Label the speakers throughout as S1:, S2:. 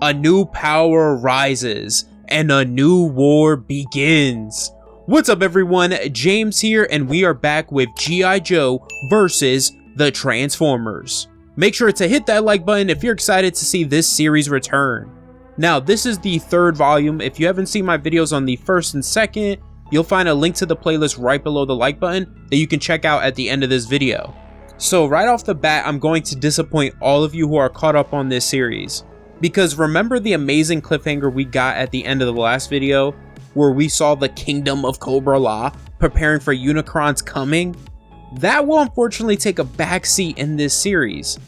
S1: A new power rises, and a new war begins. What's up everyone, James here, and we are back with G.I Joe versus the Transformers. Make sure to hit that like button if you're excited to see this series return. Now, this is the third volume. If you haven't seen my videos on the first and second, you'll find a link to the playlist right below the like button that you can check out at the end of this video. So right off the bat, I'm going to disappoint all of you who are caught up on this series. Because remember the amazing cliffhanger we got at the end of the last video, where we saw the kingdom of Cobra preparing for Unicron's coming? That will unfortunately take a backseat in this series,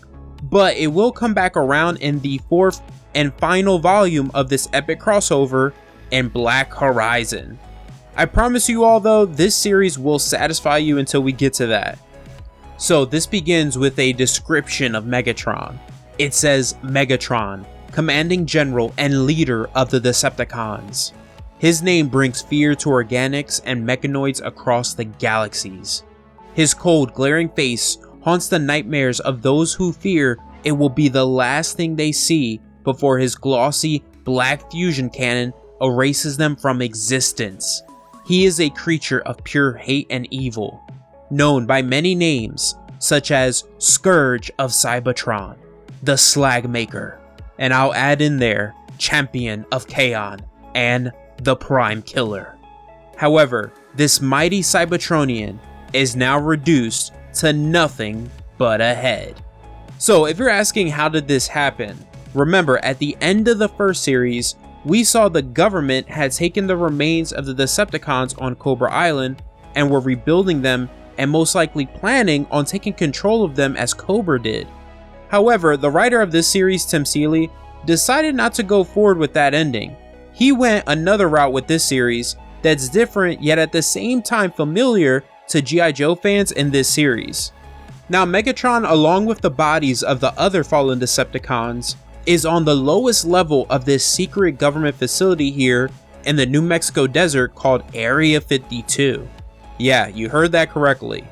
S1: but it will come back around in the fourth and final volume of this epic crossover in Black Horizon. I promise you all though, this series will satisfy you until we get to that. So this begins with a description of Megatron. It says, Megatron, commanding general and leader of the Decepticons. His name brings fear to organics and mechanoids across the galaxies. His cold, glaring face haunts the nightmares of those who fear it will be the last thing they see before his glossy, black fusion cannon erases them from existence. He is a creature of pure hate and evil, known by many names such as Scourge of Cybertron, the Slag Maker, and I'll add in there Champion of Kaon and the Prime Killer. However, this mighty Cybertronian is now reduced to nothing but a head. So if you're asking how did this happen, remember at the end of the first series, we saw the government had taken the remains of the Decepticons on Cobra Island and were rebuilding them and most likely planning on taking control of them as Cobra did. However, the writer of this series, Tim Seeley, decided not to go forward with that ending. He went another route with this series that's different yet at the same time familiar to G.I Joe fans in this series. Now, Megatron, along with the bodies of the other fallen Decepticons, is on the lowest level of this secret government facility here in the New Mexico desert called Area 52. Yeah, you heard that correctly.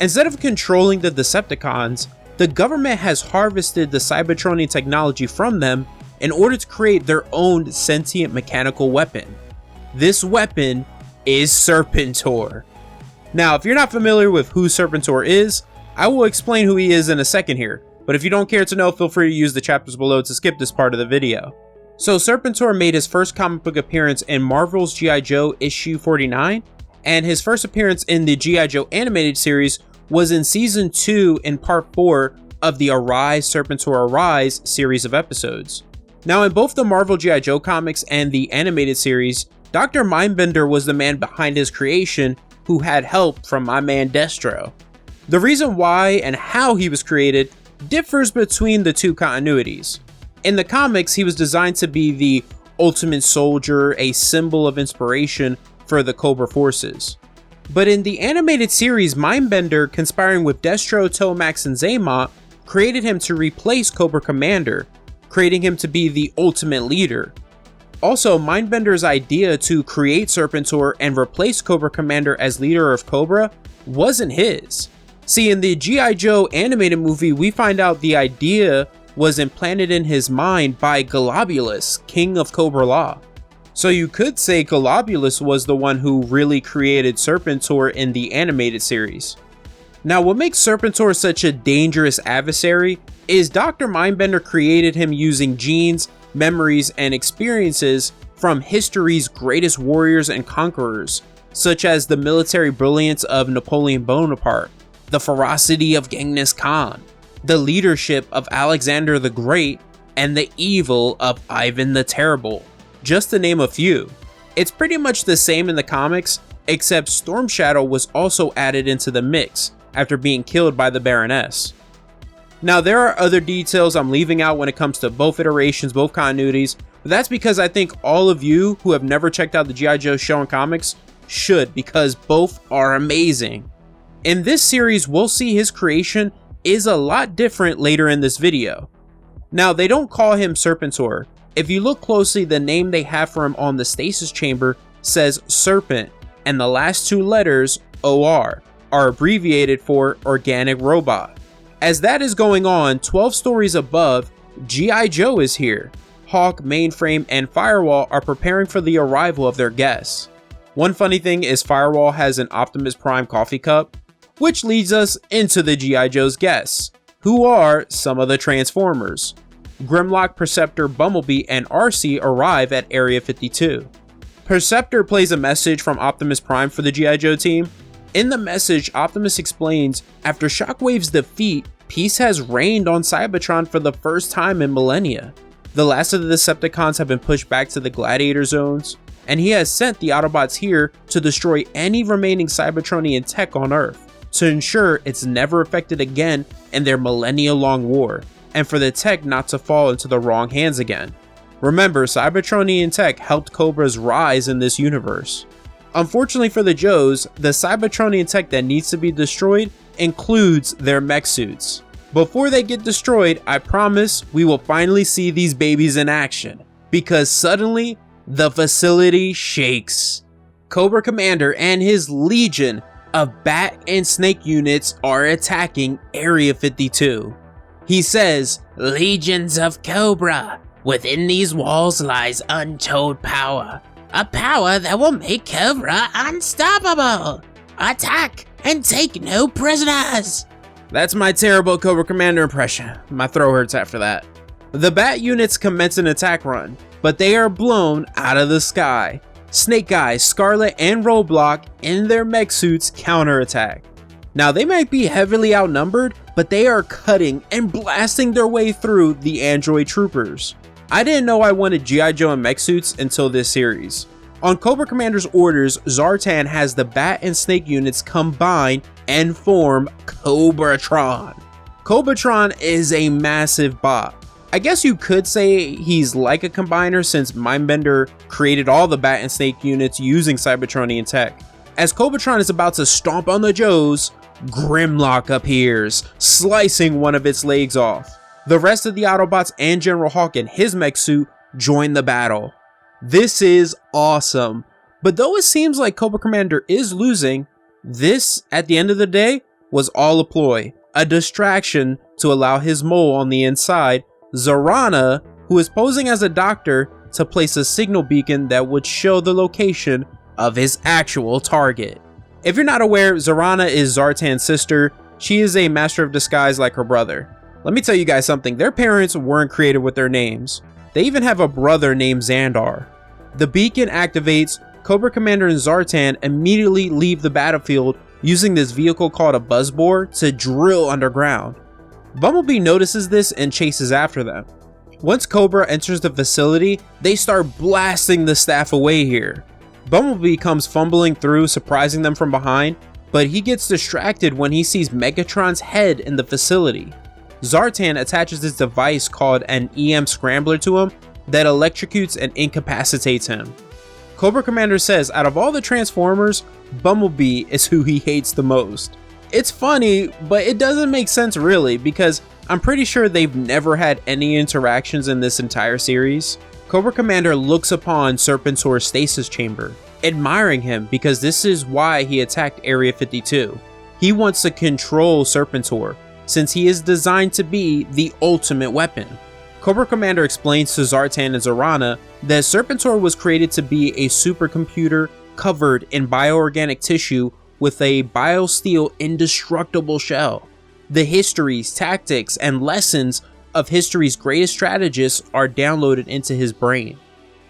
S1: Instead of controlling the Decepticons, the government has harvested the Cybertronian technology from them in order to create their own sentient mechanical weapon. This weapon is Serpentor. Now, if you're not familiar with who Serpentor is, I will explain who he is in a second here, but if you don't care to know, feel free to use the chapters below to skip this part of the video. So Serpentor made his first comic book appearance in Marvel's G.I Joe issue 49, and his first appearance in the G.I Joe animated series was in season 2 in part 4 of the Arise Serpentor Arise series of episodes. Now in both the Marvel G.I Joe comics and the animated series, Dr. Mindbender was the man behind his creation who had help from my man Destro. The reason why and how he was created differs between the two continuities. In the comics, he was designed to be the ultimate soldier, a symbol of inspiration for the Cobra forces. But in the animated series, Mindbender, conspiring with Destro, Tomax, and Zaymot, created him to replace Cobra Commander, creating him to be the ultimate leader. Also, Mindbender's idea to create Serpentor and replace Cobra Commander as leader of Cobra wasn't his. See, in the G.I Joe animated movie, we find out the idea was implanted in his mind by Globulus, king of Cobra Law. So you could say Globulus was the one who really created Serpentor in the animated series. Now, what makes Serpentor such a dangerous adversary is Dr. Mindbender created him using genes, memories, and experiences from history's greatest warriors and conquerors, such as the military brilliance of Napoleon Bonaparte, the ferocity of Genghis Khan, the leadership of Alexander the Great, and the evil of Ivan the Terrible, just to name a few. It's pretty much the same in the comics, except Storm Shadow was also added into the mix after being killed by the Baroness. Now, there are other details I'm leaving out when it comes to both iterations, both continuities, but that's because I think all of you who have never checked out the G.I Joe show and comics should, because both are amazing. In this series, we'll see his creation is a lot different later in this video. Now, they don't call him Serpentor. If you look closely, the name they have for him on the stasis chamber says Serpent, and the last two letters, O.R, are abbreviated for Organic Robot. As that is going on, 12 stories above, G.I Joe is here. Hawk, Mainframe, and Firewall are preparing for the arrival of their guests. One funny thing is Firewall has an Optimus Prime coffee cup, which leads us into the G.I. Joe's guests, who are some of the Transformers. Grimlock, Perceptor, Bumblebee, and RC arrive at Area 52. Perceptor plays a message from Optimus Prime for the G.I. Joe team. In the message, Optimus explains, after Shockwave's defeat, peace has reigned on Cybertron for the first time in millennia. The last of the Decepticons have been pushed back to the Gladiator zones, and he has sent the Autobots here to destroy any remaining Cybertronian tech on Earth, to ensure it's never affected again in their millennia-long war, and for the tech not to fall into the wrong hands again. Remember, Cybertronian tech helped Cobra's rise in this universe. Unfortunately for the Joes, the Cybertronian tech that needs to be destroyed includes their mech suits. Before they get destroyed, I promise we will finally see these babies in action, because suddenly, the facility shakes. Cobra Commander and his legion of Bat and Snake units are attacking Area 52. He says, "Legions of Cobra, within these walls lies untold power. A power that will make Cobra unstoppable. Attack and take no prisoners." That's my terrible Cobra Commander impression. My throat hurts after that. The Bat units commence an attack run, but they are blown out of the sky. Snake Eyes, Scarlet, and Roadblock in their mech suits counterattack. Now they might be heavily outnumbered, but they are cutting and blasting their way through the android troopers. I didn't know I wanted G.I. Joe in mech suits until this series. On Cobra Commander's orders, Zartan has the Bat and Snake units combine and form Cobratron. Cobratron is a massive bot. I guess you could say he's like a combiner since Mindbender created all the Bat and Snake units using Cybertronian tech. As Cobratron is about to stomp on the Joes, Grimlock appears, slicing one of its legs off. The rest of the Autobots and General Hawk in his mech suit join the battle. This is awesome, but though it seems like Cobra Commander is losing, this, at the end of the day, was all a ploy, a distraction to allow his mole on the inside, Zarana, who is posing as a doctor, to place a signal beacon that would show the location of his actual target. If you're not aware, Zarana is Zartan's sister. She is a master of disguise like her brother. Let me tell you guys something, their parents weren't creative with their names. They even have a brother named Xandar. The beacon activates, Cobra Commander and Zartan immediately leave the battlefield using this vehicle called a buzzbore to drill underground. Bumblebee notices this and chases after them. Once Cobra enters the facility, they start blasting the staff away here. Bumblebee comes fumbling through, surprising them from behind, but he gets distracted when he sees Megatron's head in the facility. Zartan attaches this device called an EM scrambler to him that electrocutes and incapacitates him. Cobra Commander says out of all the Transformers, Bumblebee is who he hates the most. It's funny, but it doesn't make sense really, because I'm pretty sure they've never had any interactions in this entire series. Cobra Commander looks upon Serpentor's stasis chamber, admiring him because this is why he attacked Area 52. He wants to control Serpentor, since he is designed to be the ultimate weapon. Cobra Commander explains to Zartan and Zarana that Serpentor was created to be a supercomputer covered in bioorganic tissue with a biosteel indestructible shell. The histories, tactics, and lessons of history's greatest strategists are downloaded into his brain.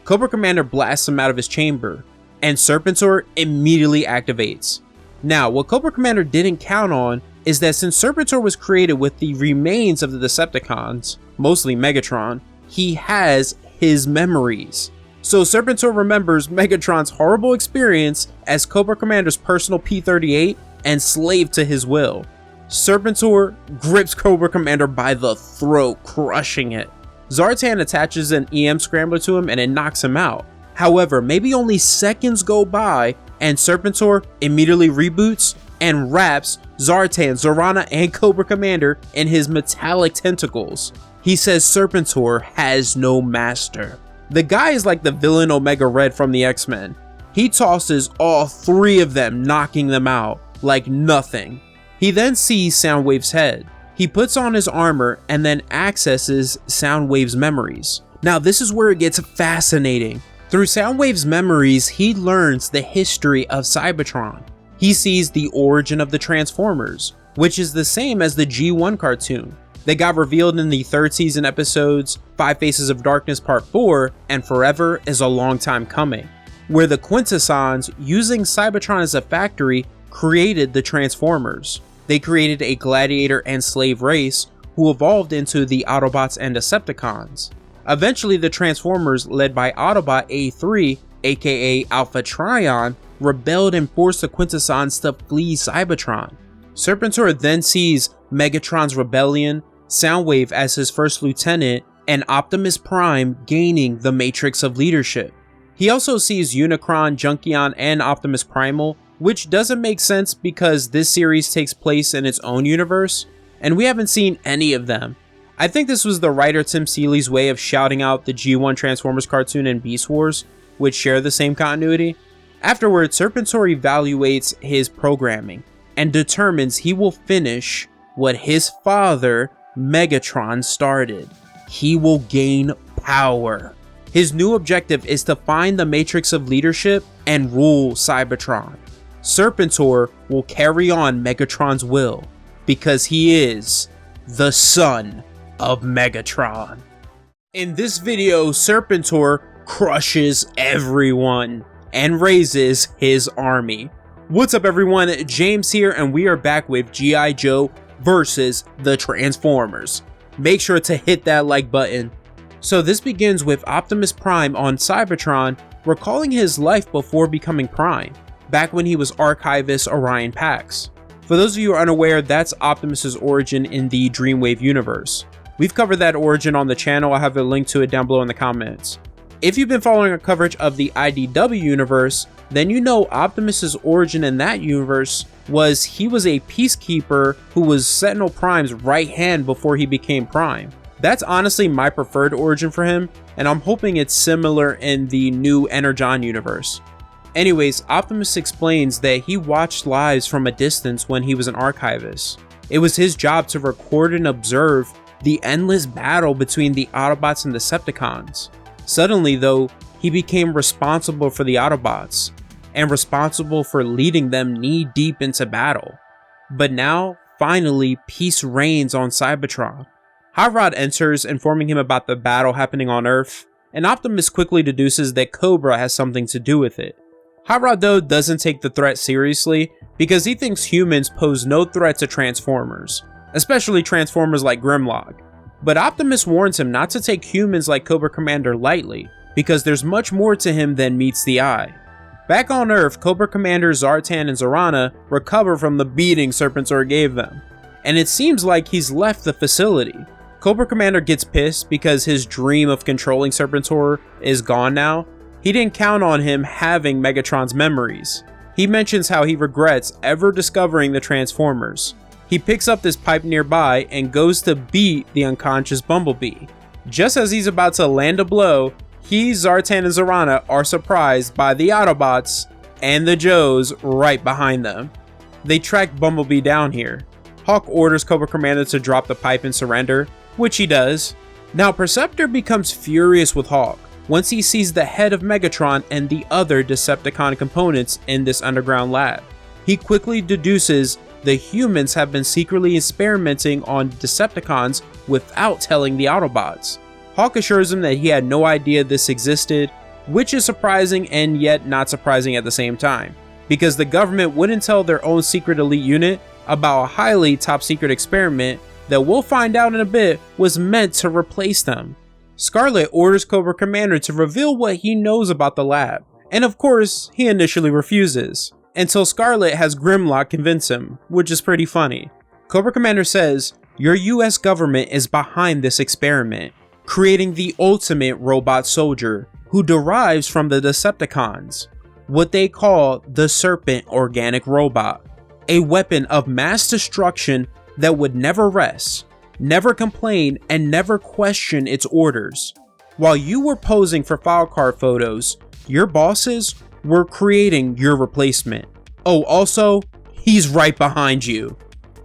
S1: Cobra Commander blasts him out of his chamber, and Serpentor immediately activates. Now, what Cobra Commander didn't count on is that since Serpentor was created with the remains of the Decepticons, mostly Megatron, he has his memories. So Serpentor remembers Megatron's horrible experience as Cobra Commander's personal P-38 and slave to his will. Serpentor grips Cobra Commander by the throat, crushing it. Zartan attaches an EM scrambler to him and it knocks him out. However, maybe only seconds go by and Serpentor immediately reboots and wraps Zartan, Zarana, and Cobra Commander in his metallic tentacles. He says Serpentor has no master. The guy is like the villain Omega Red from the X-Men. He tosses all three of them, knocking them out like nothing. He then sees Soundwave's head. He puts on his armor and then accesses Soundwave's memories. Now this is where it gets fascinating. Through Soundwave's memories, he learns the history of Cybertron. He sees the origin of the Transformers, which is the same as the G1 cartoon. They got revealed in the 3rd season episodes 5 Faces of Darkness Part 4 and Forever is a Long Time Coming, where the Quintessons, using Cybertron as a factory, created the Transformers. They created a gladiator and slave race who evolved into the Autobots and Decepticons. Eventually, the Transformers, led by Autobot A3, aka Alpha Trion, rebelled and forced the Quintessons to flee Cybertron. Serpentor then sees Megatron's rebellion, Soundwave as his first lieutenant, and Optimus Prime gaining the Matrix of Leadership. He also sees Unicron, Junkion, and Optimus Primal, which doesn't make sense because this series takes place in its own universe, and we haven't seen any of them. I think this was the writer Tim Seeley's way of shouting out the G1 Transformers cartoon and Beast Wars, which share the same continuity. Afterwards, Serpentor evaluates his programming and determines he will finish what his father, Megatron, started. He will gain power. His new objective is to find the Matrix of Leadership and rule Cybertron. Serpentor will carry on Megatron's will because he is the son of Megatron. In this video, Serpentor crushes everyone and raises his army. What's up everyone, James here, and we are back with G.I Joe versus the Transformers. Make sure to hit that like button. So this begins with Optimus Prime on Cybertron recalling his life before becoming Prime, back when he was Archivist Orion Pax. For those of you who are unaware, that's Optimus's origin in the Dreamwave universe. We've covered that origin on the channel. I'll have a link to it down below in the comments. If you've been following our coverage of the IDW universe, then you know Optimus's origin in that universe was he was a peacekeeper who was Sentinel Prime's right hand before he became Prime. That's honestly my preferred origin for him, and I'm hoping it's similar in the new Energon universe. Anyways, Optimus explains that he watched lives from a distance when he was an archivist. It was his job to record and observe the endless battle between the Autobots and Decepticons. Suddenly though, he became responsible for the Autobots, and responsible for leading them knee-deep into battle. But now, finally, peace reigns on Cybertron. Hot Rod enters, informing him about the battle happening on Earth, and Optimus quickly deduces that Cobra has something to do with it. Hot Rod though doesn't take the threat seriously, because he thinks humans pose no threat to Transformers, especially Transformers like Grimlock. But Optimus warns him not to take humans like Cobra Commander lightly, because there's much more to him than meets the eye. Back on Earth, Cobra Commander Zartan and Zarana recover from the beating Serpentor gave them, and it seems like he's left the facility. Cobra Commander gets pissed because his dream of controlling Serpentor is gone now. He didn't count on him having Megatron's memories. He mentions how he regrets ever discovering the Transformers. He picks up this pipe nearby and goes to beat the unconscious Bumblebee. Just as he's about to land a blow, he, Zartan, and Zarana are surprised by the Autobots and the Joes right behind them. They track Bumblebee down here. Hawk orders Cobra Commander to drop the pipe and surrender, which he does. Now Perceptor becomes furious with Hawk once he sees the head of Megatron and the other Decepticon components in this underground lab. He quickly deduces the humans have been secretly experimenting on Decepticons without telling the Autobots. Hawk assures him that he had no idea this existed, which is surprising and yet not surprising at the same time, because the government wouldn't tell their own secret elite unit about a highly top secret experiment that we'll find out in a bit was meant to replace them. Scarlet orders Cobra Commander to reveal what he knows about the lab, and of course, he initially refuses, until Scarlet has Grimlock convince him, which is pretty funny. Cobra Commander says, "Your US government is behind this experiment, creating the ultimate robot soldier who derives from the Decepticons, what they call the Serpent Organic Robot, a weapon of mass destruction that would never rest, never complain, and never question its orders. While you were posing for file card photos, your bosses were creating your replacement. Oh, also, he's right behind you."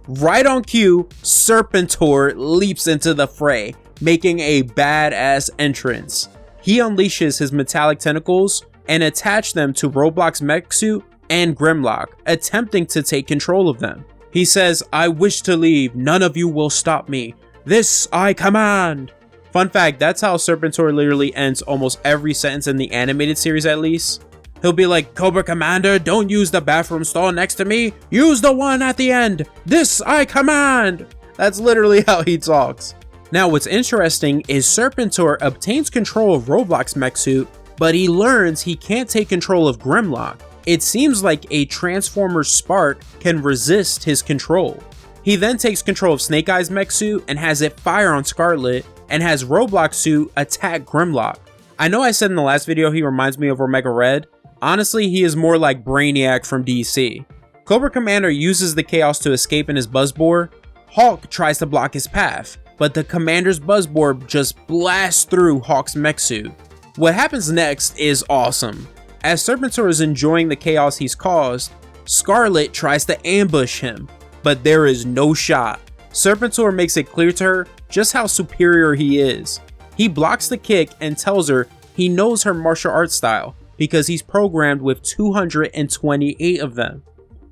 S1: Right on cue, Serpentor leaps into the fray, making a badass entrance. He unleashes his metallic tentacles and attach them to Roblox's mech suit and Grimlock, attempting to take control of them. He says, "I wish to leave, none of you will stop me. This I command." Fun fact, that's how Serpentor literally ends almost every sentence in the animated series at least. He'll be like, "Cobra Commander, don't use the bathroom stall next to me. Use the one at the end. This I command." That's literally how he talks. Now what's interesting is Serpentor obtains control of Roblox's mech suit, but he learns he can't take control of Grimlock. It seems like a Transformer spark can resist his control. He then takes control of Snake Eyes' mech suit and has it fire on Scarlet, and has Roblox's suit attack Grimlock. I know I said in the last video he reminds me of Omega Red. Honestly, he is more like Brainiac from DC. Cobra Commander uses the chaos to escape in his Buzzbore. Hawk tries to block his path, but the Commander's Buzzbore just blasts through Hawk's mech suit. What happens next is awesome. As Serpentor is enjoying the chaos he's caused, Scarlet tries to ambush him, but there is no shot. Serpentor makes it clear to her just how superior he is. He blocks the kick and tells her he knows her martial arts style because he's programmed with 228 of them.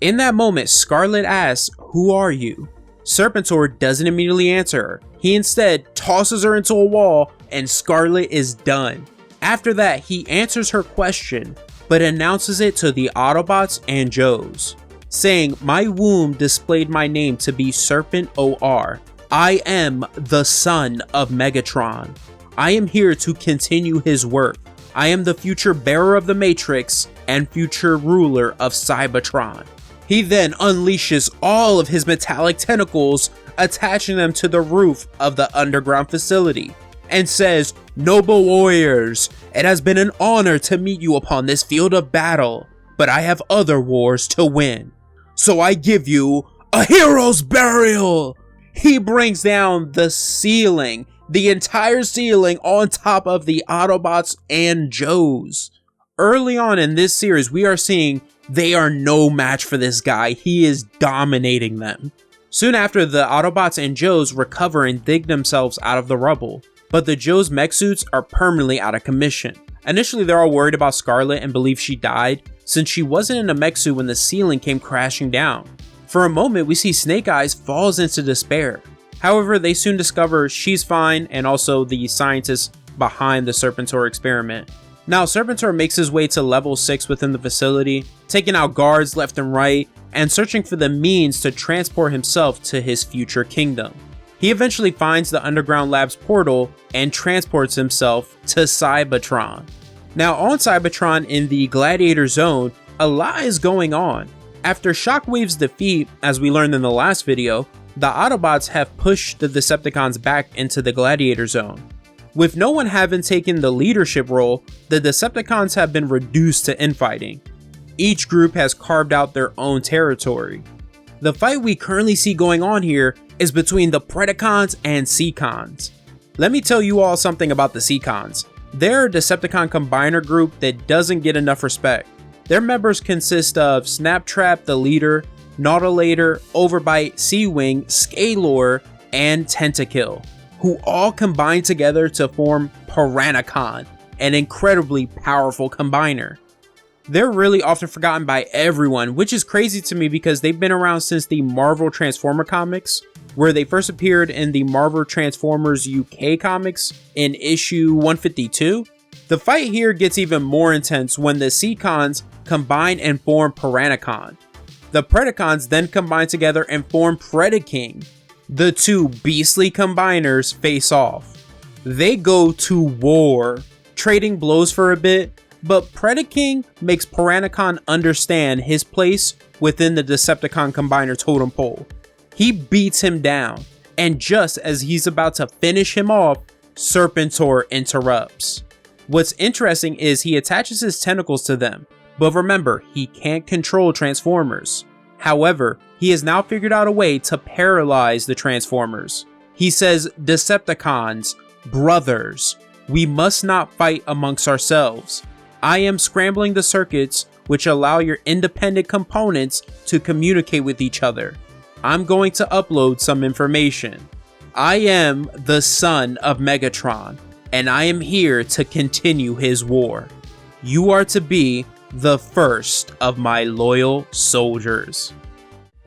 S1: In that moment, Scarlet asks, "Who are you?" Serpentor doesn't immediately answer her. He instead tosses her into a wall and Scarlet is done. After that, he answers her question, but announces it to the Autobots and Joes, saying, "My womb displayed my name to be Serpent O.R. I am the son of Megatron. I am here to continue his work. I am the future bearer of the Matrix and future ruler of Cybertron." He then unleashes all of his metallic tentacles, attaching them to the roof of the underground facility, and says, "Noble warriors, it has been an honor to meet you upon this field of battle, but I have other wars to win. So I give you a hero's burial." He brings down the ceiling, the entire ceiling on top of the Autobots and Joes. Early on in this series, we are seeing they are no match for this guy. He is dominating them. Soon after, the Autobots and Joes recover and dig themselves out of the rubble, but the Joes' mech suits are permanently out of commission. Initially, they're all worried about Scarlet and believe she died, since she wasn't in a mech suit when the ceiling came crashing down. For a moment, we see Snake Eyes falls into despair. However, they soon discover she's fine and also the scientists behind the Serpentor experiment. Now, Serpentor makes his way to level 6 within the facility, taking out guards left and right, and searching for the means to transport himself to his future kingdom. He eventually finds the underground lab's portal and transports himself to Cybertron. Now, on Cybertron in the Gladiator Zone, a lot is going on. After Shockwave's defeat, as we learned in the last video, the Autobots have pushed the Decepticons back into the Gladiator Zone. With no one having taken the leadership role, the Decepticons have been reduced to infighting. Each group has carved out their own territory. The fight we currently see going on here is between the Predacons and Seacons. Let me tell you all something about the Seacons. They're a Decepticon combiner group that doesn't get enough respect. Their members consist of Snaptrap, the leader, Nautilator, Overbite, Seawing, Scalor, and Tentakill, who all combine together to form Piranacon, an incredibly powerful combiner. They're really often forgotten by everyone, which is crazy to me because they've been around since the Marvel Transformer comics, where they first appeared in the Marvel Transformers UK comics in issue 152. The fight here gets even more intense when the Seacons combine and form Piranacon. The Predacons then combine together and form Predaking. The two beastly combiners face off. They go to war, trading blows for a bit, but Predaking makes Piranacon understand his place within the Decepticon combiner totem pole. He beats him down, and just as he's about to finish him off, Serpentor interrupts. What's interesting is he attaches his tentacles to them, but remember, he can't control Transformers. However, he has now figured out a way to paralyze the Transformers. He says, "Decepticons, brothers, we must not fight amongst ourselves. I am scrambling the circuits which allow your independent components to communicate with each other. I'm going to upload some information." I am the son of Megatron, and I am here to continue his war. You are to be the first of my loyal soldiers.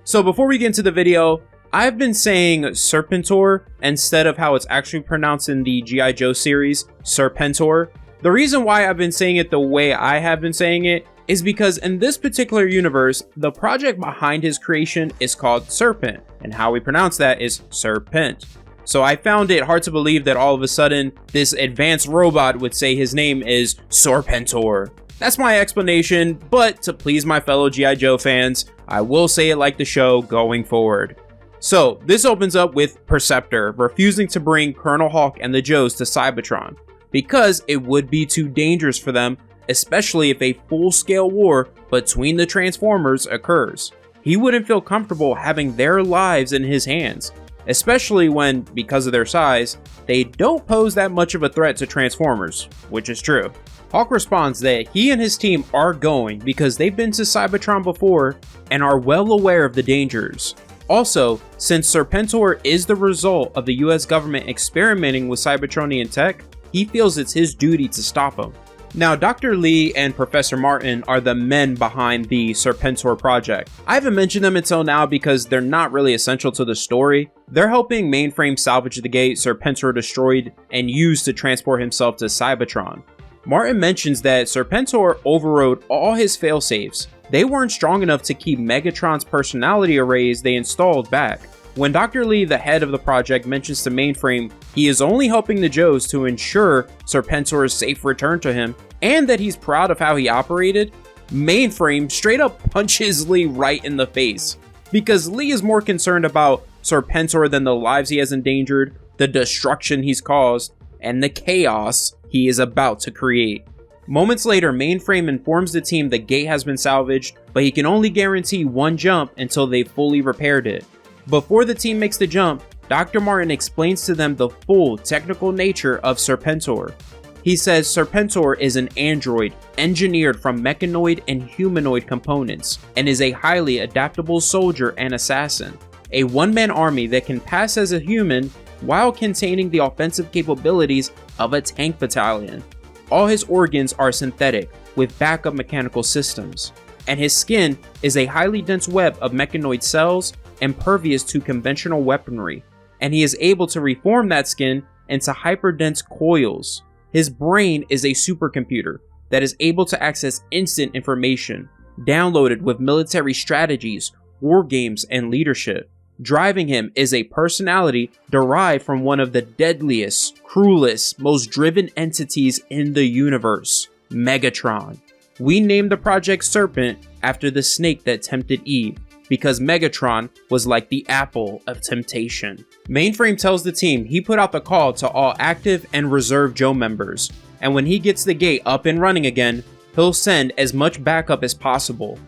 S1: So before we get into the video, I've been saying Serpentor instead of how it's actually pronounced in the G.I Joe series, Serpentor. The reason why I've been saying it the way I have been saying it is because in this particular universe, the project behind his creation is called Serpent, and how we pronounce that is Serpent. So I found it hard to believe that all of a sudden this advanced robot would say his name is Serpentor. That's my explanation, but to please my fellow G.I Joe fans, I will say it like the show going forward. So this opens up with Perceptor refusing to bring Colonel Hawk and the Joes to Cybertron because it would be too dangerous for them, especially if a full-scale war between the Transformers occurs. He wouldn't feel comfortable having their lives in his hands, especially when, because of their size, they don't pose that much of a threat to Transformers, which is true. Hawk responds that he and his team are going because they've been to Cybertron before and are well aware of the dangers. Also, since Serpentor is the result of the US government experimenting with Cybertronian tech, he feels it's his duty to stop him. Now, Dr. Lee and Professor Martin are the men behind the Serpentor project. I haven't mentioned them until now because they're not really essential to the story. They're helping Mainframe salvage the gate Serpentor destroyed and used to transport himself to Cybertron. Martin mentions that Serpentor overrode all his failsafes. They weren't strong enough to keep Megatron's personality arrays they installed back. When Dr. Lee, the head of the project, mentions to Mainframe he is only helping the Joes to ensure Serpentor's safe return to him, and that he's proud of how he operated, Mainframe straight up punches Lee right in the face. Because Lee is more concerned about Serpentor than the lives he has endangered, the destruction he's caused, and the chaos he is about to create. Moments later, Mainframe informs the team the gate has been salvaged, but he can only guarantee one jump until they've fully repaired it. Before the team makes the jump, Dr. Martin explains to them the full technical nature of Serpentor. He says Serpentor is an android engineered from mechanoid and humanoid components and is a highly adaptable soldier and assassin, a one-man army that can pass as a human while containing the offensive capabilities of a tank battalion. All his organs are synthetic with backup mechanical systems, and his skin is a highly dense web of mechanoid cells impervious to conventional weaponry, and he is able to reform that skin into hyperdense coils. His brain is a supercomputer that is able to access instant information, downloaded with military strategies, war games, and leadership. Driving him is a personality derived from one of the deadliest, cruelest, most driven entities in the universe, Megatron. We named the project Serpent after the snake that tempted Eve, because Megatron was like the apple of temptation. Mainframe tells the team he put out the call to all active and reserve Joe members, and when he gets the gate up and running again, he'll send as much backup as possible.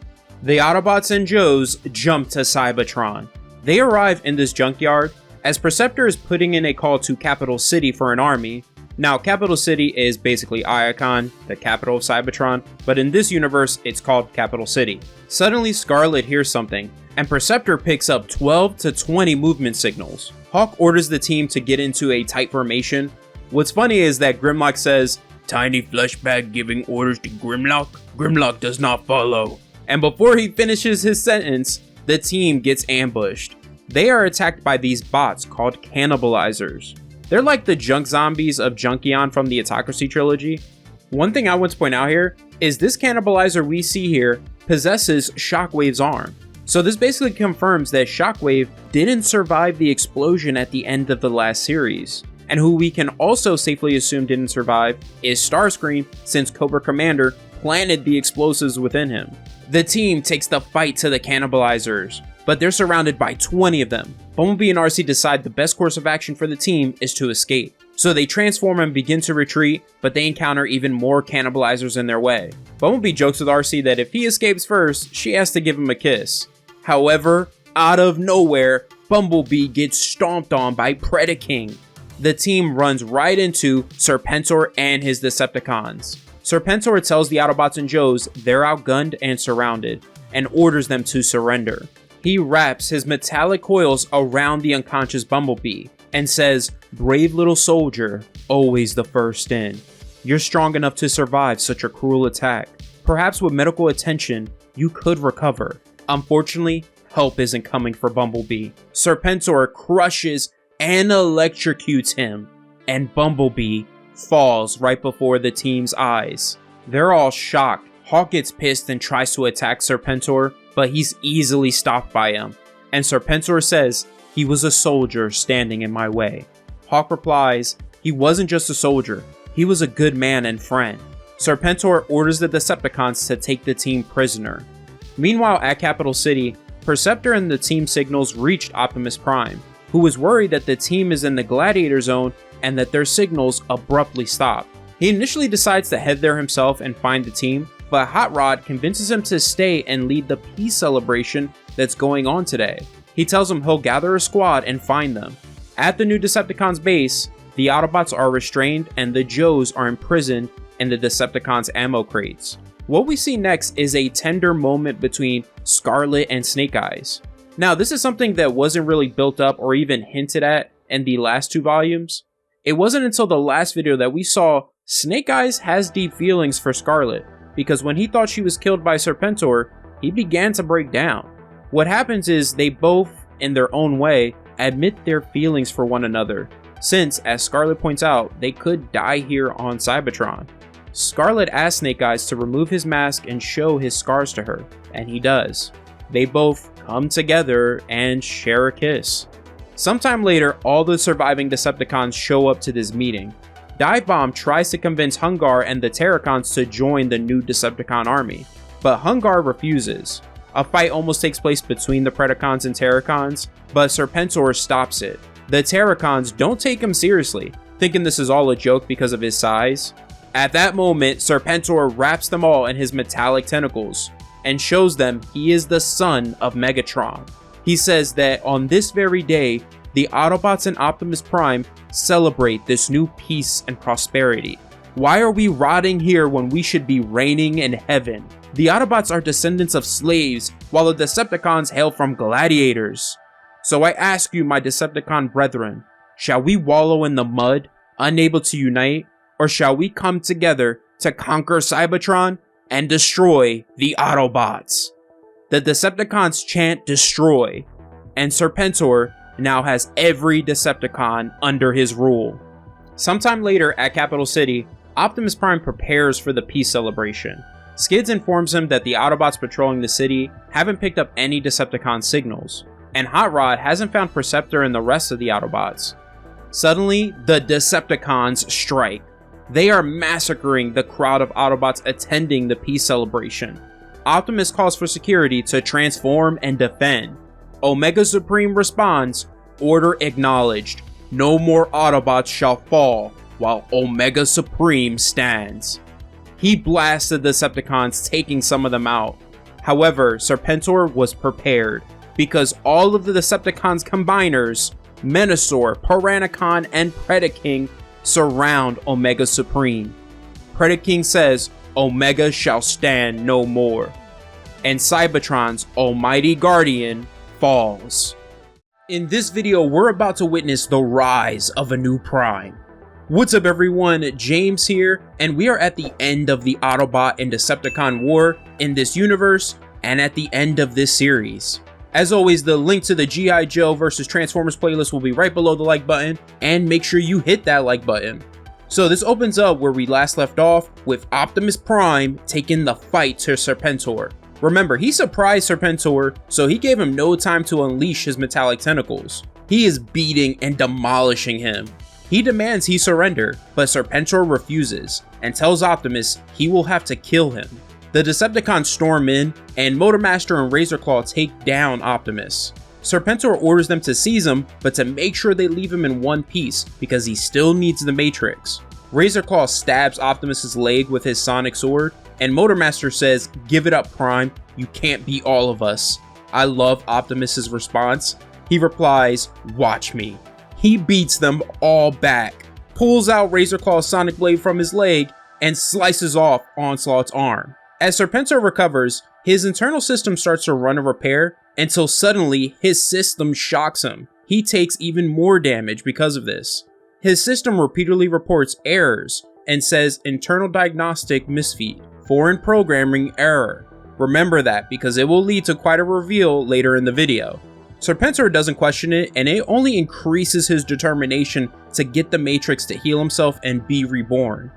S1: The Autobots and Joes jump to Cybertron. They arrive in this junkyard as Perceptor is putting in a call to Capital City for an army. Now, Capital City is basically Iacon, the capital of Cybertron, but in this universe, it's called Capital City. Suddenly, Scarlet hears something, and Perceptor picks up 12 to 20 movement signals. Hawk orders the team to get into a tight formation. What's funny is that Grimlock says, "Tiny fleshbag giving orders to Grimlock? Grimlock does not follow." And before he finishes his sentence, the team gets ambushed. They are attacked by these bots called cannibalizers. They're like the junk zombies of Junkion from the Autocracy trilogy. One thing I want to point out here is this cannibalizer we see here possesses Shockwave's arm. So this basically confirms that Shockwave didn't survive the explosion at the end of the last series. And who we can also safely assume didn't survive is Starscream, since Cobra Commander planted the explosives within him. The team takes the fight to the cannibalizers, but they're surrounded by 20 of them. Bumblebee and RC decide the best course of action for the team is to escape. So they transform and begin to retreat, but they encounter even more cannibalizers in their way. Bumblebee jokes with RC that if he escapes first, she has to give him a kiss. However, out of nowhere, Bumblebee gets stomped on by Predaking. The team runs right into Serpentor and his Decepticons. Serpentor tells the Autobots and Joes they're outgunned and surrounded, and orders them to surrender. He wraps his metallic coils around the unconscious Bumblebee, and says, "Brave little soldier, always the first in. You're strong enough to survive such a cruel attack. Perhaps with medical attention, you could recover. Unfortunately, help isn't coming for Bumblebee." Serpentor crushes and electrocutes him, and Bumblebee falls right before the team's eyes. They're all shocked. Hawk gets pissed and tries to attack Serpentor, but he's easily stopped by him. And Serpentor says, "He was a soldier standing in my way." Hawk replies, "He wasn't just a soldier, he was a good man and friend." Serpentor orders the Decepticons to take the team prisoner. Meanwhile, at Capital City, Perceptor and the team signals reached Optimus Prime, who was worried that the team is in the Gladiator Zone and that their signals abruptly stop. He initially decides to head there himself and find the team, but Hot Rod convinces him to stay and lead the peace celebration that's going on today. He tells him he'll gather a squad and find them. At the new Decepticons base, the Autobots are restrained and the Joes are imprisoned in the Decepticons ammo crates. What we see next is a tender moment between Scarlet and Snake Eyes. Now, this is something that wasn't really built up or even hinted at in the last two volumes. It wasn't until the last video that we saw Snake Eyes has deep feelings for Scarlet, because when he thought she was killed by Serpentor, he began to break down. What happens is they both, in their own way, admit their feelings for one another, since, as Scarlet points out, they could die here on Cybertron. Scarlet asks Snake Eyes to remove his mask and show his scars to her, and he does. They both come together and share a kiss. Sometime later, all the surviving Decepticons show up to this meeting. Dive Bomb tries to convince Hungar and the Terracons to join the new Decepticon army, but Hungar refuses. A fight almost takes place between the Predacons and Terracons, but Serpentor stops it. The Terracons don't take him seriously, thinking this is all a joke because of his size. At that moment, Serpentor wraps them all in his metallic tentacles and shows them he is the son of Megatron. He says that on this very day, the Autobots and Optimus Prime celebrate this new peace and prosperity. Why are we rotting here when we should be reigning in heaven? The Autobots are descendants of slaves, while the Decepticons hail from gladiators. So I ask you, my Decepticon brethren, shall we wallow in the mud, unable to unite, or shall we come together to conquer Cybertron and destroy the Autobots? The Decepticons chant destroy, and Serpentor now has every Decepticon under his rule. Sometime later at Capital City, Optimus Prime prepares for the peace celebration. Skids informs him that the Autobots patrolling the city haven't picked up any Decepticon signals, and Hot Rod hasn't found Perceptor and the rest of the Autobots. Suddenly, the Decepticons strike. They are massacring the crowd of Autobots attending the peace celebration. Optimus calls for security to transform and defend. Omega Supreme responds, "Order acknowledged. No more Autobots shall fall while Omega Supreme stands." He blasts the Decepticons, taking some of them out. However, Serpentor was prepared, because all of the Decepticons combiners, Menasor, Piranacon, and Predaking, surround Omega Supreme. Predaking says, "Omega shall stand no more." And Cybertron's almighty guardian falls. In this video, we're about to witness the rise of a new Prime. What's up everyone, James here, and we are at the end of the Autobot and Decepticon war in this universe, and at the end of this series. As always, the link to the G.I Joe vs Transformers playlist will be right below the like button, and make sure you hit that like button. So this opens up where we last left off, with Optimus Prime taking the fight to Serpentor. Remember, he surprised Serpentor, so he gave him no time to unleash his metallic tentacles. He is beating and demolishing him. He demands he surrender, but Serpentor refuses, and tells Optimus he will have to kill him. The Decepticons storm in, and Motormaster and Razorclaw take down Optimus. Serpentor orders them to seize him, but to make sure they leave him in one piece, because he still needs the Matrix. Razorclaw stabs Optimus's leg with his sonic sword, and Motormaster says, "Give it up, Prime, you can't beat all of us." I love Optimus's response. He replies, "Watch me." He beats them all back, pulls out Razorclaw's sonic blade from his leg, and slices off Onslaught's arm. As Serpentor recovers, his internal system starts to run a repair, until suddenly his system shocks him. he takes even more damage because of this. His system repeatedly reports errors and says internal diagnostic misfeed, foreign programming error. Remember that because it will lead to quite a reveal later in the video. Serpentor doesn't question it, and it only increases his determination to get the Matrix to heal himself and be reborn.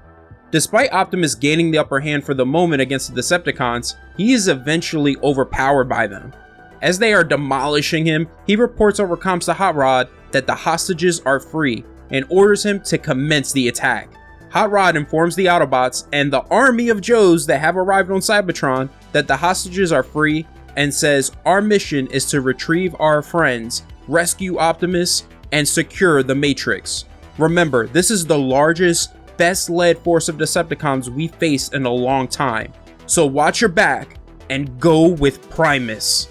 S1: Despite Optimus gaining the upper hand for the moment against the Decepticons, he is eventually overpowered by them. As they are demolishing him, he reports over comms to Hot Rod that the hostages are free and orders him to commence the attack. Hot Rod informs the Autobots and the army of Joes that have arrived on Cybertron that the hostages are free and says our mission is to retrieve our friends, rescue Optimus, and secure the Matrix. Remember, this is the largest, best led force of Decepticons we've faced in a long time, so watch your back and go with Primus.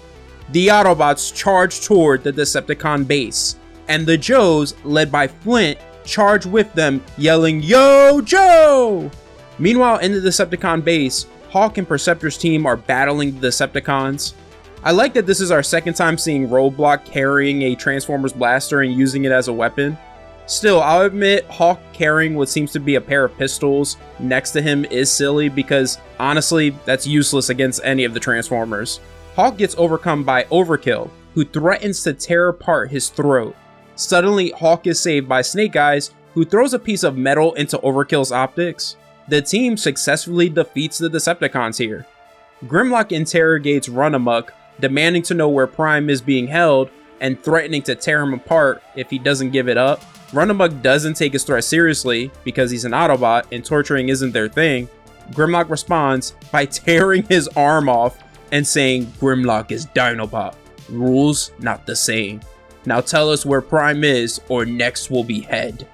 S1: The Autobots charge toward the Decepticon base, and the Joes, led by Flint, charge with them, yelling, "Yo, Joe!" Meanwhile, in the Decepticon base, Hawk and Perceptor's team are battling the Decepticons. I like that this is our second time seeing Roadblock carrying a Transformers blaster and using it as a weapon. Still, I'll admit, Hawk carrying what seems to be a pair of pistols next to him is silly because, honestly, that's useless against any of the Transformers. Hawk gets overcome by Overkill, who threatens to tear apart his throat. Suddenly, Hawk is saved by Snake Eyes, who throws a piece of metal into Overkill's optics. The team successfully defeats the Decepticons here. Grimlock interrogates Runamuck, demanding to know where Prime is being held and threatening to tear him apart if he doesn't give it up. Runamuck doesn't take his threat seriously because he's an Autobot and torturing isn't their thing. Grimlock responds by tearing his arm off and saying Grimlock is Dinobot. Rules not the same. Now tell us where Prime is or next will be head.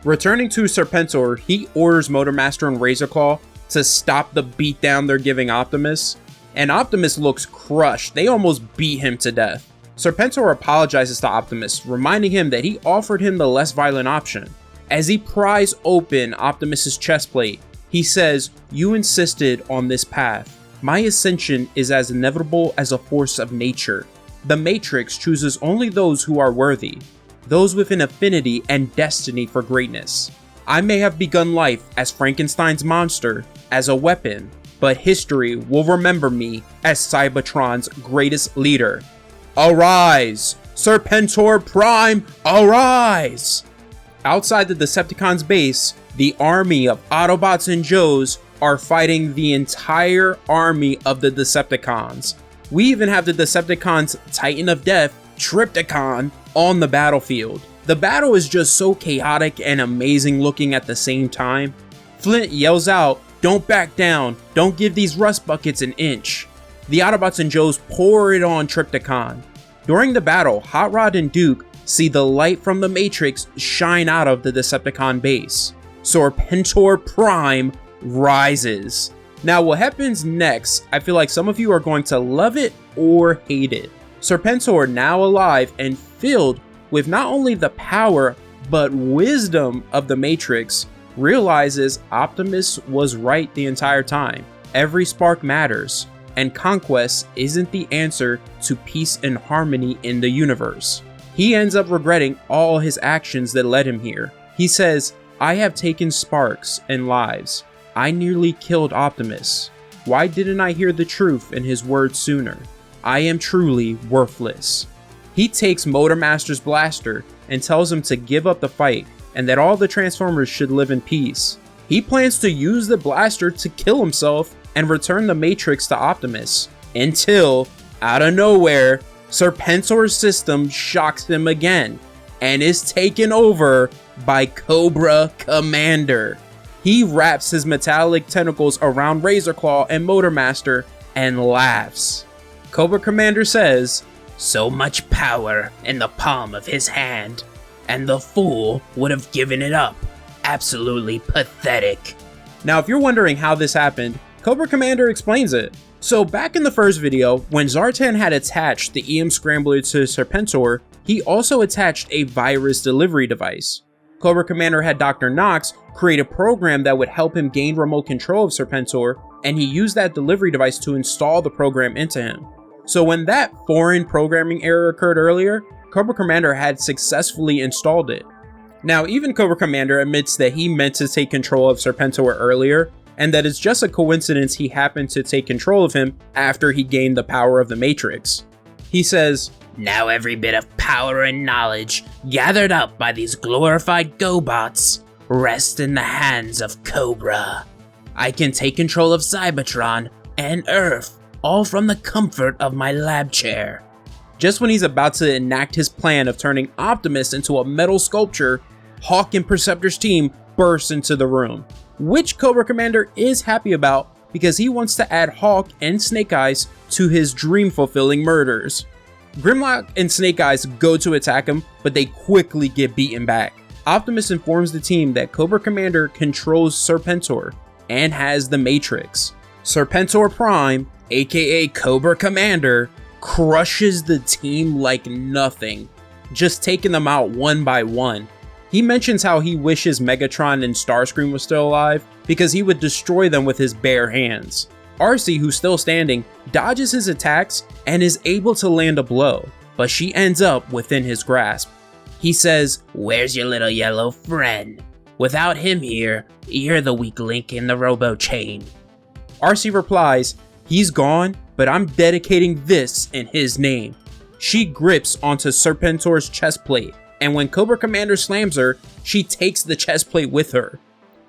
S1: Returning to Serpentor, he orders Motormaster and Razorclaw to stop the beatdown they're giving Optimus, and Optimus looks crushed. They almost beat him to death. Serpentor apologizes to Optimus, reminding him that he offered him the less violent option. As he pries open Optimus's chest plate, he says, "You insisted on this path. My ascension is as inevitable as a force of nature. The Matrix chooses only those who are worthy, those with an affinity and destiny for greatness. I may have begun life as Frankenstein's monster, as a weapon, but history will remember me as Cybertron's greatest leader. Arise! Serpentor Prime, arise!" Outside the Decepticons' base, the army of Autobots and Joes are fighting the entire army of the Decepticons. We even have the Decepticons' Titan of Death, Trypticon, on the battlefield. The battle is just so chaotic and amazing looking at the same time. Flint yells out, "Don't back down, don't give these rust buckets an inch." The Autobots and Joes pour it on Trypticon. During the battle, Hot Rod and Duke see the light from the Matrix shine out of the Decepticon base. Serpentor Prime rises. Now what happens next, I feel like some of you are going to love it or hate it. Serpentor, now alive and filled with not only the power but wisdom of the Matrix, realizes Optimus was right the entire time. Every spark matters, and conquest isn't the answer to peace and harmony in the universe. He ends up regretting all his actions that led him here. He says, "I have taken sparks and lives. I nearly killed Optimus. Why didn't I hear the truth in his words sooner? I am truly worthless." He takes Motormaster's blaster and tells him to give up the fight and that all the Transformers should live in peace. He plans to use the blaster to kill himself and return the Matrix to Optimus, until, out of nowhere, Serpentor's system shocks him again and is taken over by Cobra Commander. He wraps his metallic tentacles around Razorclaw and Motormaster and laughs. Cobra Commander says, "So much power in the palm of his hand, and the fool would have given it up. Absolutely pathetic." Now, if you're wondering how this happened, Cobra Commander explains it. So back in the first video, when Zartan had attached the EM Scrambler to Serpentor, he also attached a virus delivery device. Cobra Commander had Dr. Nox create a program that would help him gain remote control of Serpentor, and he used that delivery device to install the program into him. So when that foreign programming error occurred earlier, Cobra Commander had successfully installed it. Now, even Cobra Commander admits that he meant to take control of Serpentor earlier, and that it's just a coincidence he happened to take control of him after he gained the power of the Matrix. He says,
S2: "Now every bit of power and knowledge gathered up by these glorified GoBots rest in the hands of Cobra. I can take control of Cybertron and Earth, all from the comfort of my lab chair." Just when he's about to enact his plan of turning Optimus into a metal sculpture, Hawk and Perceptor's team burst into the room, which Cobra Commander is happy about because he wants to add Hawk and Snake Eyes to his dream-fulfilling murders. Grimlock and Snake Eyes go to attack him, but they quickly get beaten back. Optimus informs the team that Cobra Commander controls Serpentor and has the Matrix. Serpentor Prime, aka Cobra Commander, crushes the team like nothing, just taking them out one by one. He mentions how he wishes Megatron and Starscream were still alive because he would destroy them with his bare hands. Arcee, who's still standing, dodges his attacks and is able to land a blow, but she ends up within his grasp. He says, "Where's your little yellow friend? Without him here, you're the weak link in the robo chain."
S1: Arcee replies, "He's gone, but I'm dedicating this in his name." She grips onto Serpentor's chest plate, and when Cobra Commander slams her, she takes the chest plate with her.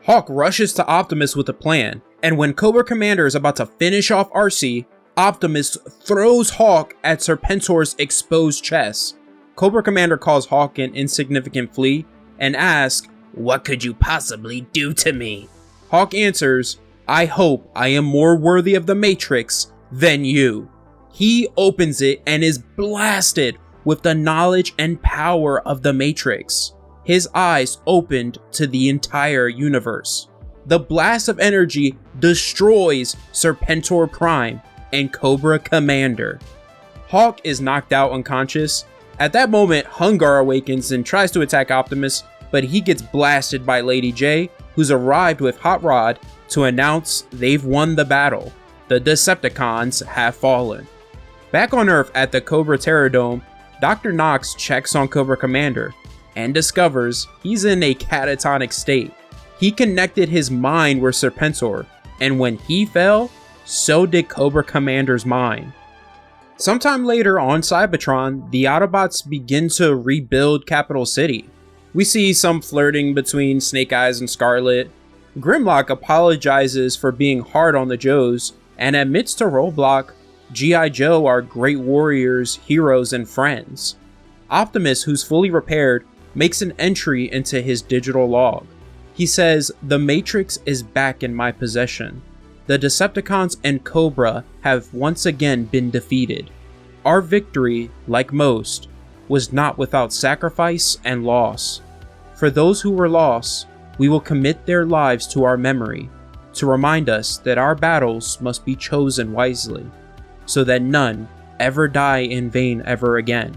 S1: Hawk rushes to Optimus with a plan, and when Cobra Commander is about to finish off Arcee, Optimus throws Hawk at Serpentor's exposed chest. Cobra Commander calls Hawk an insignificant flea and asks,
S2: "What could you possibly do to me?"
S1: Hawk answers, "I hope I am more worthy of the Matrix than you." He opens it and is blasted with the knowledge and power of the Matrix. His eyes opened to the entire universe. The blast of energy destroys Serpentor Prime and Cobra Commander. Hawk is knocked out unconscious. At that moment, Hungar awakens and tries to attack Optimus, but he gets blasted by Lady J, who's arrived with Hot Rod to announce they've won the battle. The Decepticons have fallen. Back on Earth at the Cobra Terradome, Dr. Nox checks on Cobra Commander and discovers he's in a catatonic state. He connected his mind with Serpentor, and when he fell, so did Cobra Commander's mind. Sometime later on Cybertron, the Autobots begin to rebuild Capital City. We see some flirting between Snake Eyes and Scarlet. Grimlock apologizes for being hard on the Joes and admits to Roadblock G.I Joe are great warriors, heroes, and friends. Optimus, who's fully repaired, makes an entry into his digital log. He says, "The Matrix is back in my possession. The Decepticons and Cobra have once again been defeated. Our victory, like most, was not without sacrifice and loss. For those who were lost, we will commit their lives to our memory, to remind us that our battles must be chosen wisely, so that none ever die in vain ever again.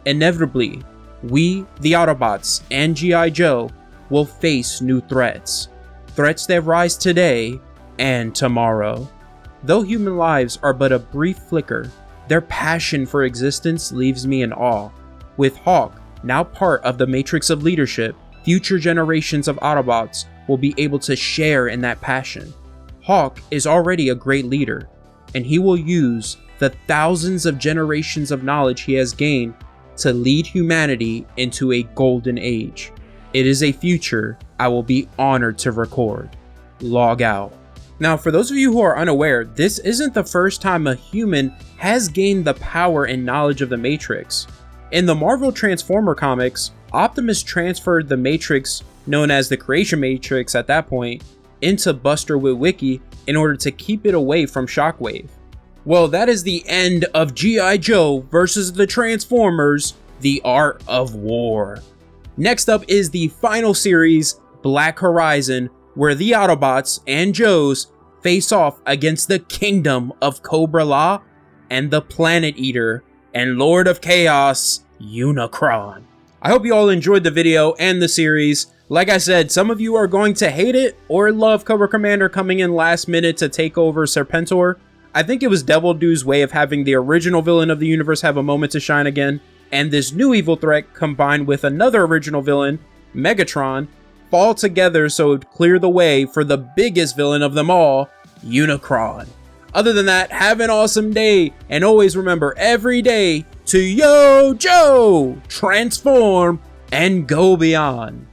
S1: Inevitably, we, the Autobots, and G.I Joe will face new threats. Threats that rise today and tomorrow. Though human lives are but a brief flicker, their passion for existence leaves me in awe. With Hawk now part of the Matrix of Leadership, future generations of Autobots will be able to share in that passion. Hawk is already a great leader, and he will use the thousands of generations of knowledge he has gained to lead humanity into a golden age. It is a future I will be honored to record. Log out." Now, for those of you who are unaware, this isn't the first time a human has gained the power and knowledge of the Matrix. In the Marvel Transformer comics, Optimus transferred the Matrix, known as the Creation Matrix at that point, into Buster Witwicky in order to keep it away from Shockwave. Well, that is the end of G.I. Joe versus the Transformers, The Art of War. Next up is the final series, Black Horizon, where the Autobots and Joes face off against the Kingdom of Cobra-La and the Planet Eater and Lord of Chaos, Unicron. I hope you all enjoyed the video and the series. Like I said, some of you are going to hate it or love Cobra Commander coming in last minute to take over Serpentor. I think it was Devil Dew's way of having the original villain of the universe have a moment to shine again. and this new evil threat combined with another original villain, Megatron, fall together so it would clear the way for the biggest villain of them all, Unicron. Other than that, have an awesome day, and always remember every day to Yo Joe, transform, and go beyond.